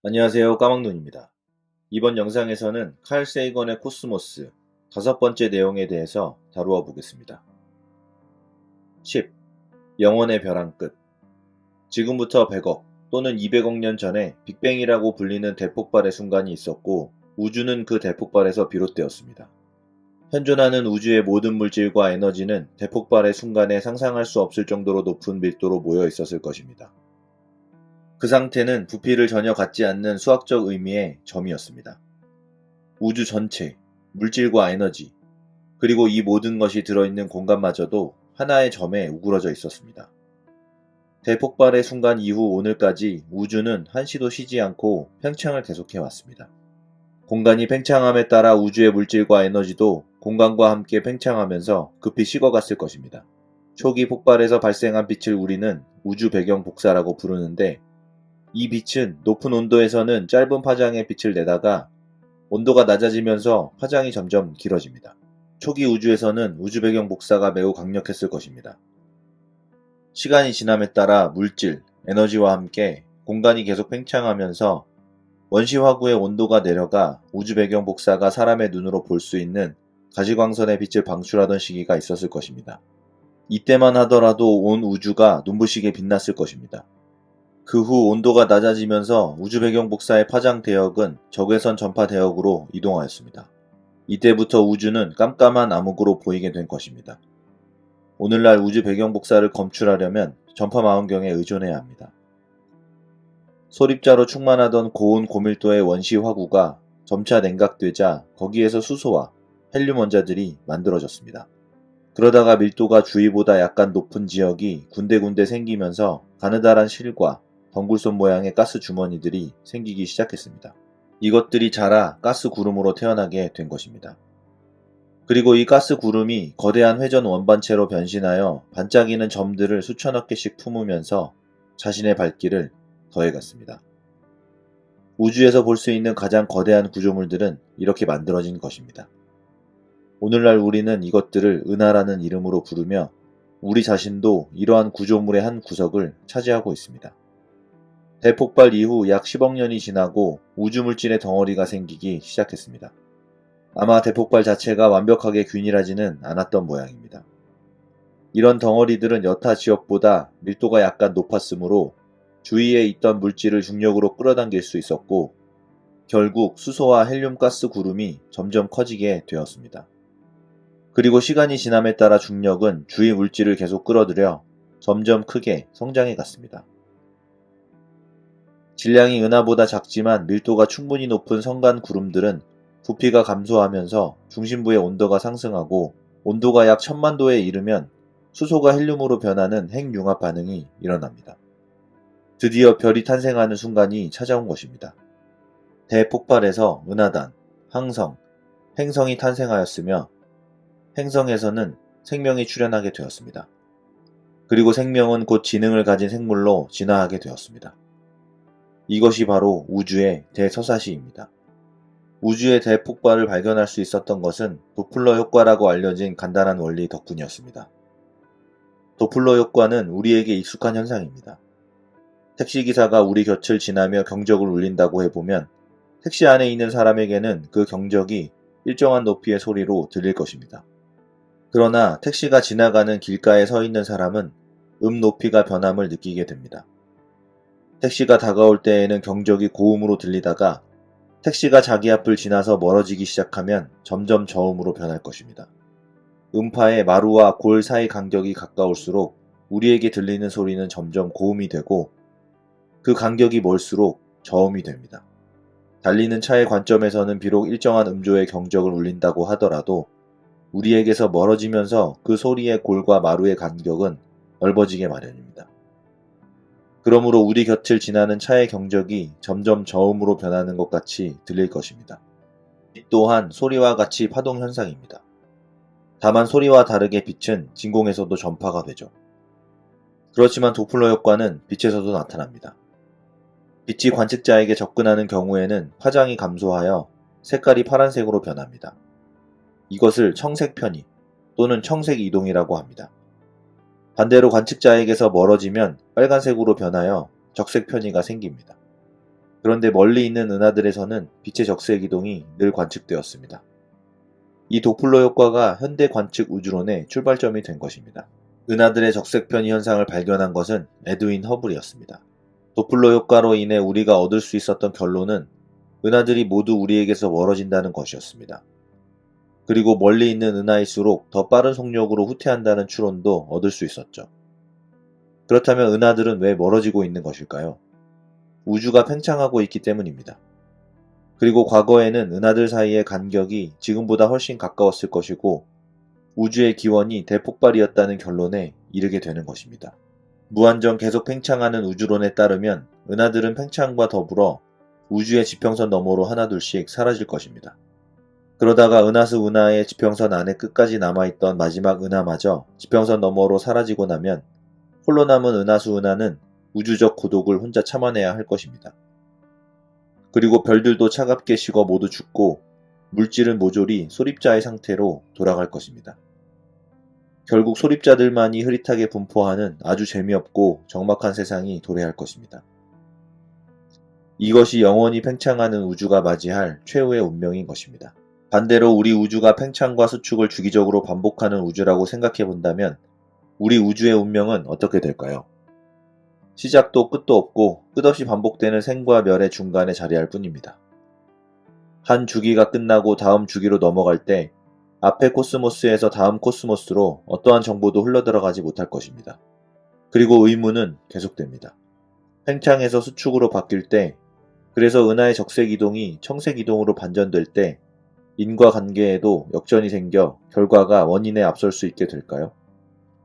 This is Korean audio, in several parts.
안녕하세요. 까막눈입니다. 이번 영상에서는 칼 세이건의 코스모스 5번째 내용에 대해서 다루어 보겠습니다. 10. 영원의 벼랑 끝. 지금부터 100억 또는 200억 년 전에 빅뱅이라고 불리는 대폭발의 순간이 있었고 우주는 그 대폭발에서 비롯되었습니다. 현존하는 우주의 모든 물질과 에너지는 대폭발의 순간에 상상할 수 없을 정도로 높은 밀도로 모여 있었을 것입니다. 그 상태는 부피를 전혀 갖지 않는 수학적 의미의 점이었습니다. 우주 전체, 물질과 에너지, 그리고 이 모든 것이 들어있는 공간마저도 하나의 점에 우그러져 있었습니다. 대폭발의 순간 이후 오늘까지 우주는 한시도 쉬지 않고 팽창을 계속해왔습니다. 공간이 팽창함에 따라 우주의 물질과 에너지도 공간과 함께 팽창하면서 급히 식어갔을 것입니다. 초기 폭발에서 발생한 빛을 우리는 우주 배경 복사라고 부르는데 이 빛은 높은 온도에서는 짧은 파장의 빛을 내다가 온도가 낮아지면서 파장이 점점 길어집니다. 초기 우주에서는 우주 배경 복사가 매우 강력했을 것입니다. 시간이 지남에 따라 물질, 에너지와 함께 공간이 계속 팽창하면서 원시화구의 온도가 내려가 우주 배경 복사가 사람의 눈으로 볼 수 있는 가시광선의 빛을 방출하던 시기가 있었을 것입니다. 이때만 하더라도 온 우주가 눈부시게 빛났을 것입니다. 그 후 온도가 낮아지면서 우주 배경 복사의 파장 대역은 적외선 전파 대역으로 이동하였습니다. 이때부터 우주는 깜깜한 암흑으로 보이게 된 것입니다. 오늘날 우주 배경 복사를 검출하려면 전파 망원경에 의존해야 합니다. 소립자로 충만하던 고온 고밀도의 원시 화구가 점차 냉각되자 거기에서 수소와 헬륨 원자들이 만들어졌습니다. 그러다가 밀도가 주위보다 약간 높은 지역이 군데군데 생기면서 가느다란 실과 덩굴손 모양의 가스 주머니들이 생기기 시작했습니다. 이것들이 자라 가스 구름으로 태어나게 된 것입니다. 그리고 이 가스 구름이 거대한 회전 원반체로 변신하여 반짝이는 점들을 수천억 개씩 품으면서 자신의 발길을 더해갔습니다. 우주에서 볼 수 있는 가장 거대한 구조물들은 이렇게 만들어진 것입니다. 오늘날 우리는 이것들을 은하라는 이름으로 부르며 우리 자신도 이러한 구조물의 한 구석을 차지하고 있습니다. 대폭발 이후 약 10억 년이 지나고 우주물질의 덩어리가 생기기 시작했습니다. 아마 대폭발 자체가 완벽하게 균일하지는 않았던 모양입니다. 이런 덩어리들은 여타 지역보다 밀도가 약간 높았으므로 주위에 있던 물질을 중력으로 끌어당길 수 있었고 결국 수소와 헬륨 가스 구름이 점점 커지게 되었습니다. 그리고 시간이 지남에 따라 중력은 주위 물질을 계속 끌어들여 점점 크게 성장해 갔습니다. 질량이 은하보다 작지만 밀도가 충분히 높은 성간 구름들은 부피가 감소하면서 중심부의 온도가 상승하고 온도가 약 1000만 도에 이르면 수소가 헬륨으로 변하는 핵융합 반응이 일어납니다. 드디어 별이 탄생하는 순간이 찾아온 것입니다. 대폭발에서 은하단, 항성, 행성이 탄생하였으며 행성에서는 생명이 출현하게 되었습니다. 그리고 생명은 곧 지능을 가진 생물로 진화하게 되었습니다. 이것이 바로 우주의 대서사시입니다. 우주의 대폭발을 발견할 수 있었던 것은 도플러 효과라고 알려진 간단한 원리 덕분이었습니다. 도플러 효과는 우리에게 익숙한 현상입니다. 택시기사가 우리 곁을 지나며 경적을 울린다고 해보면 택시 안에 있는 사람에게는 그 경적이 일정한 높이의 소리로 들릴 것입니다. 그러나 택시가 지나가는 길가에 서 있는 사람은 높이가 변함을 느끼게 됩니다. 택시가 다가올 때에는 경적이 고음으로 들리다가 택시가 자기 앞을 지나서 멀어지기 시작하면 점점 저음으로 변할 것입니다. 음파의 마루와 골 사이 간격이 가까울수록 우리에게 들리는 소리는 점점 고음이 되고 그 간격이 멀수록 저음이 됩니다. 달리는 차의 관점에서는 비록 일정한 음조의 경적을 울린다고 하더라도 우리에게서 멀어지면서 그 소리의 골과 마루의 간격은 넓어지게 마련입니다. 그러므로 우리 곁을 지나는 차의 경적이 점점 저음으로 변하는 것 같이 들릴 것입니다. 이 또한 소리와 같이 파동 현상입니다. 다만 소리와 다르게 빛은 진공에서도 전파가 되죠. 그렇지만 도플러 효과는 빛에서도 나타납니다. 빛이 관측자에게 접근하는 경우에는 파장이 감소하여 색깔이 파란색으로 변합니다. 이것을 청색 편의 또는 청색 이동이라고 합니다. 반대로 관측자에게서 멀어지면 빨간색으로 변하여 적색 편의가 생깁니다. 그런데 멀리 있는 은하들에서는 빛의 적색 이동이 늘 관측되었습니다. 이 도플러 효과가 현대 관측 우주론의 출발점이 된 것입니다. 은하들의 적색 편의 현상을 발견한 것은 에드윈 허블이었습니다. 도플러 효과로 인해 우리가 얻을 수 있었던 결론은 은하들이 모두 우리에게서 멀어진다는 것이었습니다. 그리고 멀리 있는 은하일수록 더 빠른 속력으로 후퇴한다는 추론도 얻을 수 있었죠. 그렇다면 은하들은 왜 멀어지고 있는 것일까요? 우주가 팽창하고 있기 때문입니다. 그리고 과거에는 은하들 사이의 간격이 지금보다 훨씬 가까웠을 것이고 우주의 기원이 대폭발이었다는 결론에 이르게 되는 것입니다. 무한정 계속 팽창하는 우주론에 따르면 은하들은 팽창과 더불어 우주의 지평선 너머로 하나둘씩 사라질 것입니다. 그러다가 은하수 은하의 지평선 안에 끝까지 남아있던 마지막 은하마저 지평선 너머로 사라지고 나면 홀로 남은 은하수 은하는 우주적 고독을 혼자 참아내야 할 것입니다. 그리고 별들도 차갑게 식어 모두 죽고 물질은 모조리 소립자의 상태로 돌아갈 것입니다. 결국 소립자들만이 흐릿하게 분포하는 아주 재미없고 적막한 세상이 도래할 것입니다. 이것이 영원히 팽창하는 우주가 맞이할 최후의 운명인 것입니다. 반대로 우리 우주가 팽창과 수축을 주기적으로 반복하는 우주라고 생각해 본다면 우리 우주의 운명은 어떻게 될까요? 시작도 끝도 없고 끝없이 반복되는 생과 멸의 중간에 자리할 뿐입니다. 한 주기가 끝나고 다음 주기로 넘어갈 때 앞의 코스모스에서 다음 코스모스로 어떠한 정보도 흘러들어가지 못할 것입니다. 그리고 의문은 계속됩니다. 팽창에서 수축으로 바뀔 때, 그래서 은하의 적색 이동이 청색 이동으로 반전될 때 인과관계에도 역전이 생겨 결과가 원인에 앞설 수 있게 될까요?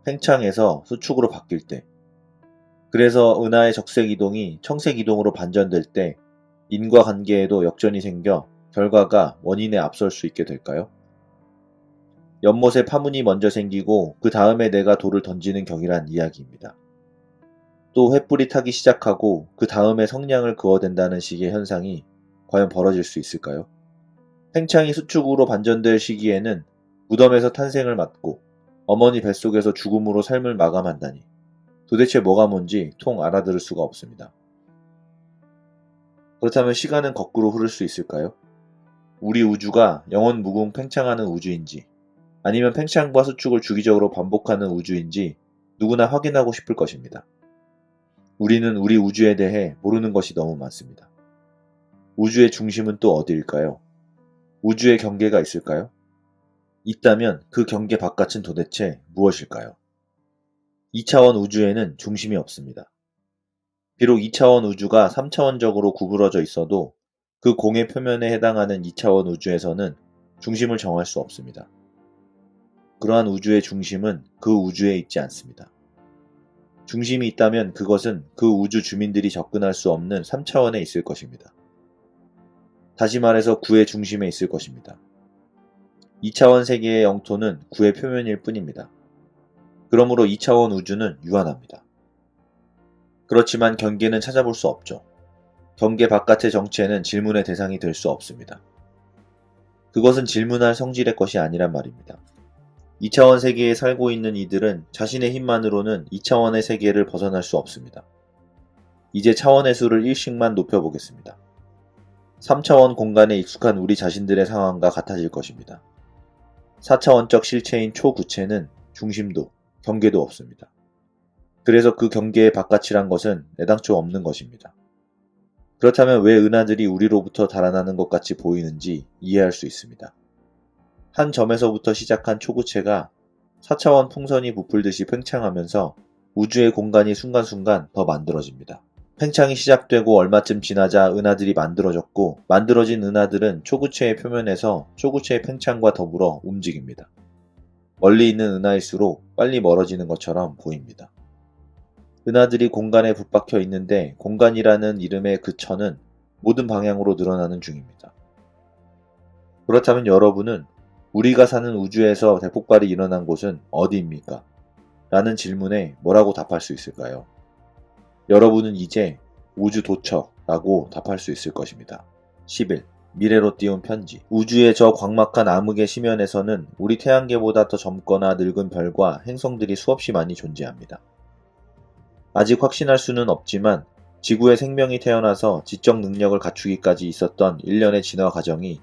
팽창에서 수축으로 바뀔 때, 그래서 은하의 적색 이동이 청색 이동으로 반전될 때 인과관계에도 역전이 생겨 결과가 원인에 앞설 수 있게 될까요? 연못에 파문이 먼저 생기고 그 다음에 내가 돌을 던지는 격이란 이야기입니다. 또 횃불이 타기 시작하고 그 다음에 성냥을 그어댄다는 식의 현상이 과연 벌어질 수 있을까요? 팽창이 수축으로 반전될 시기에는 무덤에서 탄생을 맞고 어머니 뱃속에서 죽음으로 삶을 마감한다니 도대체 뭐가 뭔지 통 알아들을 수가 없습니다. 그렇다면 시간은 거꾸로 흐를 수 있을까요? 우리 우주가 영원 무궁 팽창하는 우주인지 아니면 팽창과 수축을 주기적으로 반복하는 우주인지 누구나 확인하고 싶을 것입니다. 우리는 우리 우주에 대해 모르는 것이 너무 많습니다. 우주의 중심은 또 어디일까요? 우주의 경계가 있을까요? 있다면 그 경계 바깥은 도대체 무엇일까요? 2차원 우주에는 중심이 없습니다. 비록 2차원 우주가 3차원적으로 구부러져 있어도 그 공의 표면에 해당하는 2차원 우주에서는 중심을 정할 수 없습니다. 그러한 우주의 중심은 그 우주에 있지 않습니다. 중심이 있다면 그것은 그 우주 주민들이 접근할 수 없는 3차원에 있을 것입니다. 다시 말해서 구의 중심에 있을 것입니다. 2차원 세계의 영토는 구의 표면일 뿐입니다. 그러므로 2차원 우주는 유한합니다. 그렇지만 경계는 찾아볼 수 없죠. 경계 바깥의 정체는 질문의 대상이 될 수 없습니다. 그것은 질문할 성질의 것이 아니란 말입니다. 2차원 세계에 살고 있는 이들은 자신의 힘만으로는 2차원의 세계를 벗어날 수 없습니다. 이제 차원의 수를 1씩만 높여보겠습니다. 3차원 공간에 익숙한 우리 자신들의 상황과 같아질 것입니다. 4차원적 실체인 초구체는 중심도, 경계도 없습니다. 그래서 그 경계의 바깥이란 것은 애당초 없는 것입니다. 그렇다면 왜 은하들이 우리로부터 달아나는 것 같이 보이는지 이해할 수 있습니다. 한 점에서부터 시작한 초구체가 4차원 풍선이 부풀듯이 팽창하면서 우주의 공간이 순간순간 더 만들어집니다. 팽창이 시작되고 얼마쯤 지나자 은하들이 만들어졌고 만들어진 은하들은 초구체의 표면에서 초구체의 팽창과 더불어 움직입니다. 멀리 있는 은하일수록 빨리 멀어지는 것처럼 보입니다. 은하들이 공간에 붙박혀 있는데 공간이라는 이름의 그 천은 모든 방향으로 늘어나는 중입니다. 그렇다면 여러분은 우리가 사는 우주에서 대폭발이 일어난 곳은 어디입니까? 라는 질문에 뭐라고 답할 수 있을까요? 여러분은 이제 우주 도처라고 답할 수 있을 것입니다. 11. 미래로 띄운 편지. 우주의 저 광막한 암흑의 심연에서는 우리 태양계보다 더 젊거나 늙은 별과 행성들이 수없이 많이 존재합니다. 아직 확신할 수는 없지만 지구에 생명이 태어나서 지적 능력을 갖추기까지 있었던 일련의 진화 과정이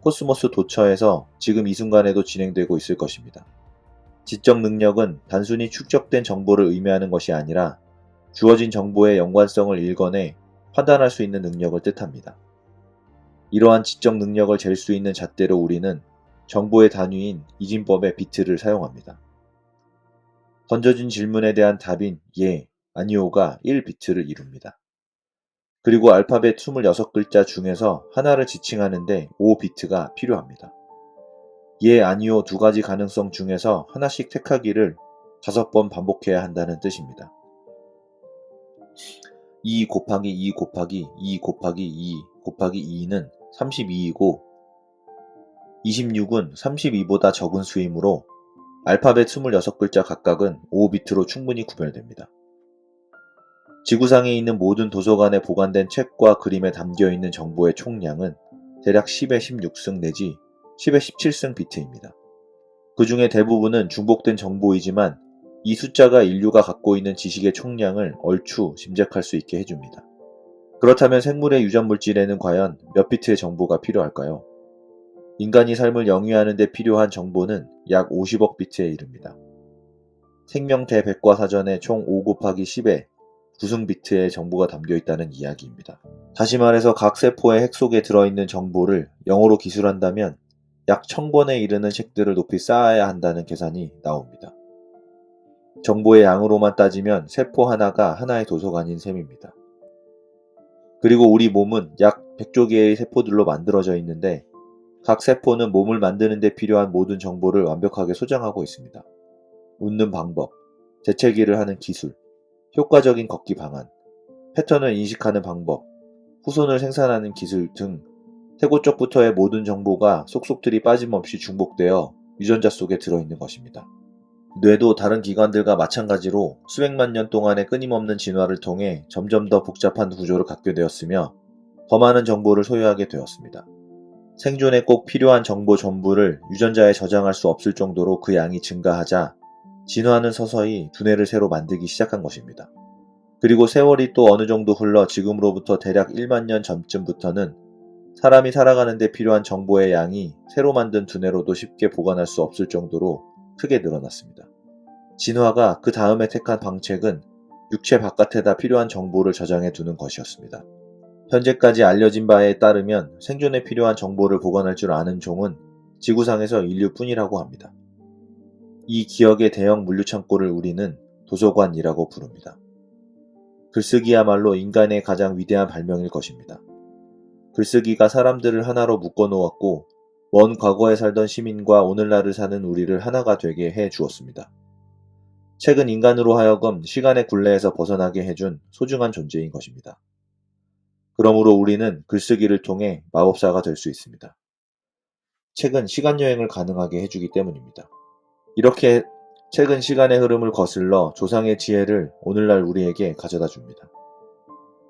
코스모스 도처에서 지금 이 순간에도 진행되고 있을 것입니다. 지적 능력은 단순히 축적된 정보를 의미하는 것이 아니라 주어진 정보의 연관성을 읽어내 판단할 수 있는 능력을 뜻합니다. 이러한 지적 능력을 잴 수 있는 잣대로 우리는 정보의 단위인 이진법의 비트를 사용합니다. 던져진 질문에 대한 답인 예, 아니오가 1비트를 이룹니다. 그리고 알파벳 26글자 중에서 하나를 지칭하는데 5비트가 필요합니다. 예, 아니오 두 가지 가능성 중에서 하나씩 택하기를 5번 반복해야 한다는 뜻입니다. 2 곱하기 2 곱하기 2 곱하기 2 곱하기 2는 32이고 26은 32보다 적은 수이므로 알파벳 26글자 각각은 5비트로 충분히 구별됩니다. 지구상에 있는 모든 도서관에 보관된 책과 그림에 담겨있는 정보의 총량은 대략 10의 16승 내지 10의 17승 비트입니다. 그 중에 대부분은 중복된 정보이지만 이 숫자가 인류가 갖고 있는 지식의 총량을 얼추 짐작할 수 있게 해줍니다. 그렇다면 생물의 유전 물질에는 과연 몇 비트의 정보가 필요할까요? 인간이 삶을 영위하는 데 필요한 정보는 약 50억 비트에 이릅니다. 생명 대백과사전에 총 5 곱하기 10의 9승 비트의 정보가 담겨 있다는 이야기입니다. 다시 말해서 각 세포의 핵 속에 들어있는 정보를 영어로 기술한다면 약 1000권에 이르는 책들을 높이 쌓아야 한다는 계산이 나옵니다. 정보의 양으로만 따지면 세포 하나가 하나의 도서관인 셈입니다. 그리고 우리 몸은 약 100조 개의 세포들로 만들어져 있는데 각 세포는 몸을 만드는 데 필요한 모든 정보를 완벽하게 소장하고 있습니다. 웃는 방법, 재채기를 하는 기술, 효과적인 걷기 방안, 패턴을 인식하는 방법, 후손을 생산하는 기술 등 세고 쪽부터의 모든 정보가 속속들이 빠짐없이 중복되어 유전자 속에 들어있는 것입니다. 뇌도 다른 기관들과 마찬가지로 수백만 년 동안의 끊임없는 진화를 통해 점점 더 복잡한 구조를 갖게 되었으며 더 많은 정보를 소유하게 되었습니다. 생존에 꼭 필요한 정보 전부를 유전자에 저장할 수 없을 정도로 그 양이 증가하자 진화는 서서히 두뇌를 새로 만들기 시작한 것입니다. 그리고 세월이 또 어느 정도 흘러 지금으로부터 대략 1만 년 전쯤부터는 사람이 살아가는 데 필요한 정보의 양이 새로 만든 두뇌로도 쉽게 보관할 수 없을 정도로 크게 늘어났습니다. 진화가 그 다음에 택한 방책은 육체 바깥에다 필요한 정보를 저장해 두는 것이었습니다. 현재까지 알려진 바에 따르면 생존에 필요한 정보를 보관할 줄 아는 종은 지구상에서 인류뿐이라고 합니다. 이 기억의 대형 물류창고를 우리는 도서관이라고 부릅니다. 글쓰기야말로 인간의 가장 위대한 발명일 것입니다. 글쓰기가 사람들을 하나로 묶어놓았고 먼 과거에 살던 시민과 오늘날을 사는 우리를 하나가 되게 해 주었습니다. 책은 인간으로 하여금 시간의 굴레에서 벗어나게 해준 소중한 존재인 것입니다. 그러므로 우리는 글쓰기를 통해 마법사가 될 수 있습니다. 책은 시간여행을 가능하게 해주기 때문입니다. 이렇게 책은 시간의 흐름을 거슬러 조상의 지혜를 오늘날 우리에게 가져다 줍니다.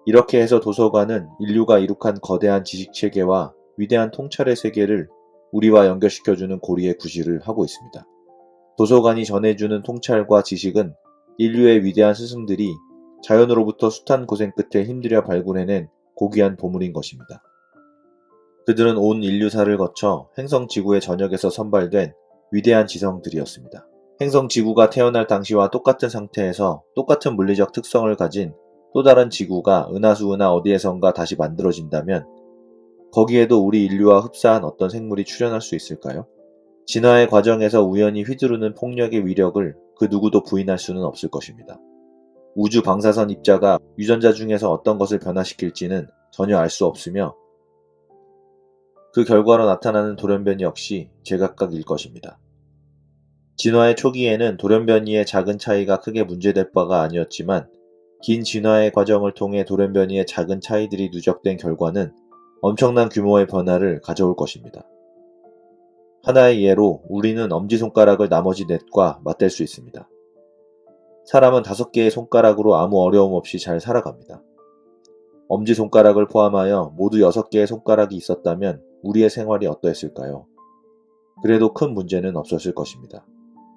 이렇게 해서 도서관은 인류가 이룩한 거대한 지식체계와 위대한 통찰의 세계를 우리와 연결시켜주는 고리의 구실을 하고 있습니다. 도서관이 전해주는 통찰과 지식은 인류의 위대한 스승들이 자연으로부터 숱한 고생 끝에 힘들여 발굴해낸 고귀한 보물인 것입니다. 그들은 온 인류사를 거쳐 행성 지구의 전역에서 선발된 위대한 지성들이었습니다. 행성 지구가 태어날 당시와 똑같은 상태에서 똑같은 물리적 특성을 가진 또 다른 지구가 은하수나 어디에선가 다시 만들어진다면 거기에도 우리 인류와 흡사한 어떤 생물이 출현할 수 있을까요? 진화의 과정에서 우연히 휘두르는 폭력의 위력을 그 누구도 부인할 수는 없을 것입니다. 우주 방사선 입자가 유전자 중에서 어떤 것을 변화시킬지는 전혀 알 수 없으며 그 결과로 나타나는 돌연변이 역시 제각각일 것입니다. 진화의 초기에는 돌연변이의 작은 차이가 크게 문제될 바가 아니었지만 긴 진화의 과정을 통해 돌연변이의 작은 차이들이 누적된 결과는 엄청난 규모의 변화를 가져올 것입니다. 하나의 예로 우리는 엄지손가락을 나머지 넷과 맞댈 수 있습니다. 사람은 5개의 손가락으로 아무 어려움 없이 잘 살아갑니다. 엄지손가락을 포함하여 모두 6개의 손가락이 있었다면 우리의 생활이 어떠했을까요? 그래도 큰 문제는 없었을 것입니다.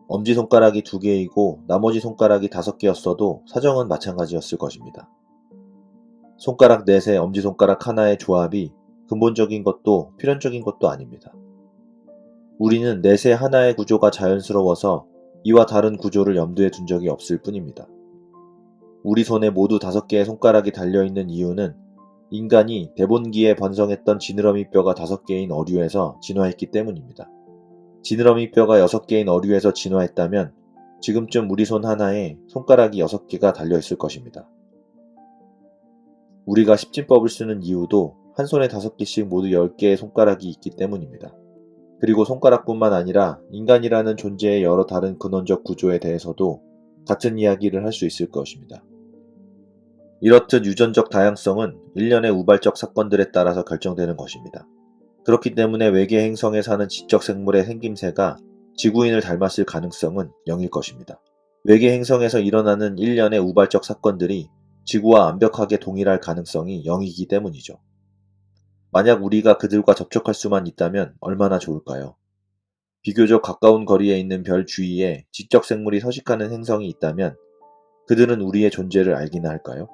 엄지손가락이 2개이고 나머지 손가락이 5개였어도 사정은 마찬가지였을 것입니다. 손가락 넷의 엄지손가락 하나의 조합이 근본적인 것도 필연적인 것도 아닙니다. 우리는 넷의 하나의 구조가 자연스러워서 이와 다른 구조를 염두에 둔 적이 없을 뿐입니다. 우리 손에 모두 5개의 손가락이 달려있는 이유는 인간이 대본기에 번성했던 지느러미 뼈가 5개인 어류에서 진화했기 때문입니다. 지느러미 뼈가 6개인 어류에서 진화했다면 지금쯤 우리 손 하나에 손가락이 6개가 달려있을 것입니다. 우리가 십진법을 쓰는 이유도 한 손에 5개씩 모두 10개의 손가락이 있기 때문입니다. 그리고 손가락뿐만 아니라 인간이라는 존재의 여러 다른 근원적 구조에 대해서도 같은 이야기를 할 수 있을 것입니다. 이렇듯 유전적 다양성은 일련의 우발적 사건들에 따라서 결정되는 것입니다. 그렇기 때문에 외계 행성에 사는 지적 생물의 생김새가 지구인을 닮았을 가능성은 0일 것입니다. 외계 행성에서 일어나는 일련의 우발적 사건들이 지구와 완벽하게 동일할 가능성이 0이기 때문이죠. 만약 우리가 그들과 접촉할 수만 있다면 얼마나 좋을까요? 비교적 가까운 거리에 있는 별 주위에 지적 생물이 서식하는 행성이 있다면 그들은 우리의 존재를 알기나 할까요?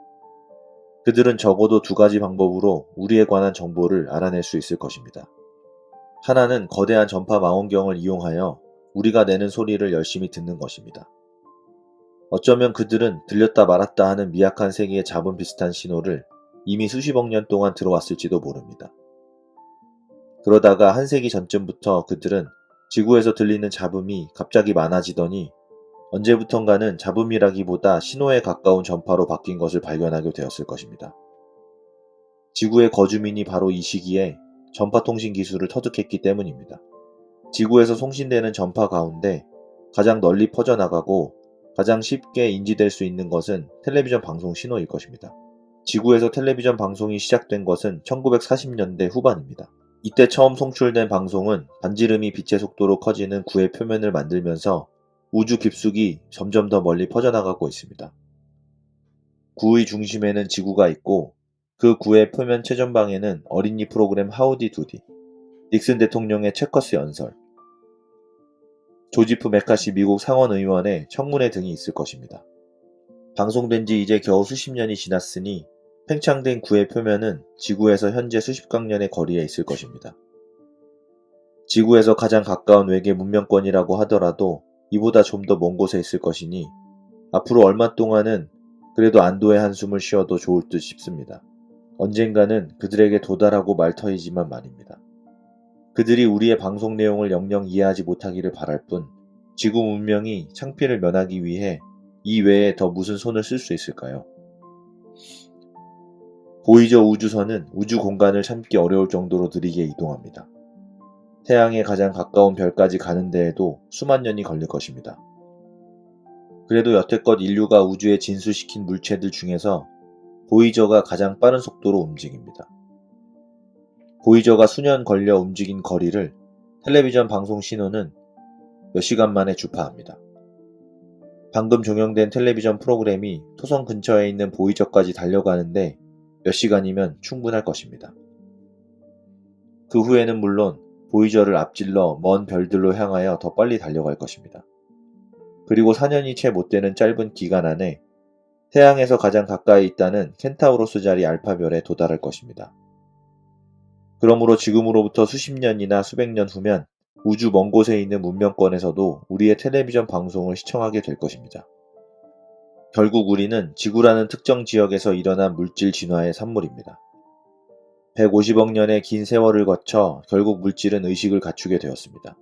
그들은 적어도 2가지 방법으로 우리에 관한 정보를 알아낼 수 있을 것입니다. 하나는 거대한 전파 망원경을 이용하여 우리가 내는 소리를 열심히 듣는 것입니다. 어쩌면 그들은 들렸다 말았다 하는 미약한 세계의 잡음 비슷한 신호를 이미 수십억 년 동안 들어왔을지도 모릅니다. 그러다가 한 세기 전쯤부터 그들은 지구에서 들리는 잡음이 갑자기 많아지더니 언제부턴가는 잡음이라기보다 신호에 가까운 전파로 바뀐 것을 발견하게 되었을 것입니다. 지구의 거주민이 바로 이 시기에 전파통신 기술을 터득했기 때문입니다. 지구에서 송신되는 전파 가운데 가장 널리 퍼져나가고 가장 쉽게 인지될 수 있는 것은 텔레비전 방송 신호일 것입니다. 지구에서 텔레비전 방송이 시작된 것은 1940년대 후반입니다. 이때 처음 송출된 방송은 반지름이 빛의 속도로 커지는 구의 표면을 만들면서 우주 깊숙이 점점 더 멀리 퍼져나가고 있습니다. 구의 중심에는 지구가 있고 그 구의 표면 최전방에는 어린이 프로그램 하우디 두디, 닉슨 대통령의 체커스 연설, 조지프 메카시 미국 상원의원의 청문회 등이 있을 것입니다. 방송된 지 이제 겨우 수십 년이 지났으니 팽창된 구의 표면은 지구에서 현재 수십광년의 거리에 있을 것입니다. 지구에서 가장 가까운 외계 문명권이라고 하더라도 이보다 좀 더 먼 곳에 있을 것이니 앞으로 얼마 동안은 그래도 안도의 한숨을 쉬어도 좋을 듯 싶습니다. 언젠가는 그들에게 도달하고 말 터이지만 말입니다. 그들이 우리의 방송 내용을 영영 이해하지 못하기를 바랄 뿐 지구 문명이 창피를 면하기 위해 이 외에 더 무슨 손을 쓸 수 있을까요? 보이저 우주선은 우주 공간을 참기 어려울 정도로 느리게 이동합니다. 태양에 가장 가까운 별까지 가는 데에도 수만 년이 걸릴 것입니다. 그래도 여태껏 인류가 우주에 진수시킨 물체들 중에서 보이저가 가장 빠른 속도로 움직입니다. 보이저가 수년 걸려 움직인 거리를 텔레비전 방송 신호는 몇 시간 만에 주파합니다. 방금 종영된 텔레비전 프로그램이 토성 근처에 있는 보이저까지 달려가는데 몇 시간이면 충분할 것입니다. 그 후에는 물론 보이저를 앞질러 먼 별들로 향하여 더 빨리 달려갈 것입니다. 그리고 4년이 채 못 되는 짧은 기간 안에 태양에서 가장 가까이 있다는 켄타우로스 자리 알파별에 도달할 것입니다. 그러므로 지금으로부터 수십 년이나 수백 년 후면 우주 먼 곳에 있는 문명권에서도 우리의 텔레비전 방송을 시청하게 될 것입니다. 결국 우리는 지구라는 특정 지역에서 일어난 물질 진화의 산물입니다. 150억 년의 긴 세월을 거쳐 결국 물질은 의식을 갖추게 되었습니다.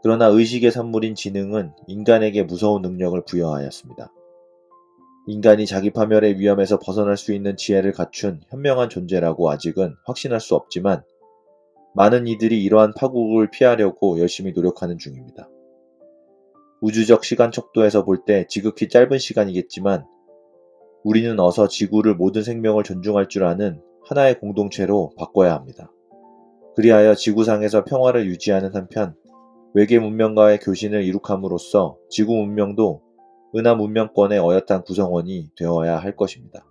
그러나 의식의 산물인 지능은 인간에게 무서운 능력을 부여하였습니다. 인간이 자기 파멸의 위험에서 벗어날 수 있는 지혜를 갖춘 현명한 존재라고 아직은 확신할 수 없지만 많은 이들이 이러한 파국을 피하려고 열심히 노력하는 중입니다. 우주적 시간 척도에서 볼 때 지극히 짧은 시간이겠지만 우리는 어서 지구를 모든 생명을 존중할 줄 아는 하나의 공동체로 바꿔야 합니다. 그리하여 지구상에서 평화를 유지하는 한편 외계 문명과의 교신을 이룩함으로써 지구 문명도 은하 문명권의 어엿한 구성원이 되어야 할 것입니다.